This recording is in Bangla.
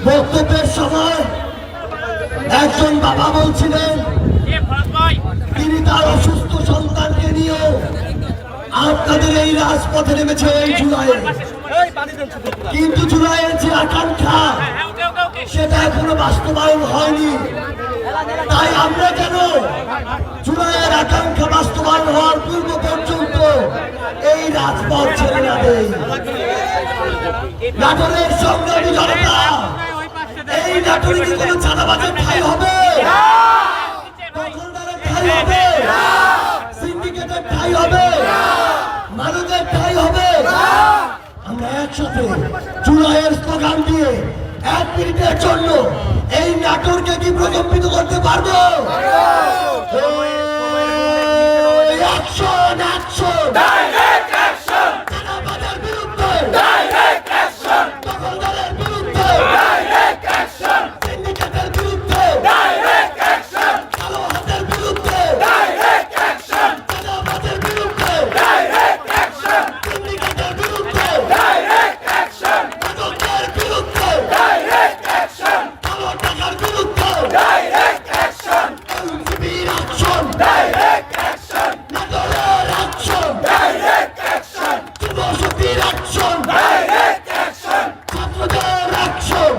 বক্তব্যের সময় একজন বাবা বলছিলেন তিনি তার অসুস্থ সন্তানকে নিয়ে আপনাদের এই রাজপথে নেমেছে এই জুলাইয়ে, কিন্তু জুলাইয়ের যে আকাঙ্ক্ষা সেটা এখনো বাস্তবায়ন হয়নি। তাই আমরা কেন জুলাইয়ের আকাঙ্ক্ষা বাস্তবায়ন হওয়ার পূর্ব পর্যন্ত এই রাজপথ ছেড়ে না দেই। নাটোরের সংগ্রামী জনতা, এই নাটোরে কি কোনো চাঁদাবাজের ঠাঁই হবে? দখলদারের ঠাঁই হবে? সিন্ডিকেটের ঠাঁই হবে? মাদকের ঠাঁই হবে? আমরা একসাথে জুলাইয়ের স্লোগান দিয়ে 1 মিনিটের জন্য এই নাটোরকে কি প্রকম্পিত করতে পারবো? অ্যাকশন, অ্যাকশন, ডাইরেক্ট অ্যাকশন, চাঁদাবাজের বিরুদ্ধে ডাইরেক্ট অ্যাকশন, দখলদারের বিরুদ্ধে ডাইরেক্ট অ্যাকশন, সিন্ডিকেটের বিরুদ্ধে ডাইরেক্ট অ্যাকশন, কালো হাতের বিরুদ্ধে ডাইরেক্ট অ্যাকশন, চাঁদাবাজের বিরুদ্ধে ডাইরেক্ট অ্যাকশন, সিন্ডিকেটের বিরুদ্ধে ডাইরেক্ট অ্যাকশন, মাদকের বিরুদ্ধে ডাইরেক্ট অ্যাকশন, কালো টাকার বিরুদ্ধে ডাইরেক্ট অ্যাকশন, এনসিপির অ্যাকশন, ডাইরেক্ট অ্যাকশন, নাটোরের অ্যাকশন, ডাইরেক্ট অ্যাকশন, যুবশক্তির অ্যাকশন, ডাইরেক্ট অ্যাকশন, ছাত্রদের অ্যাকশন।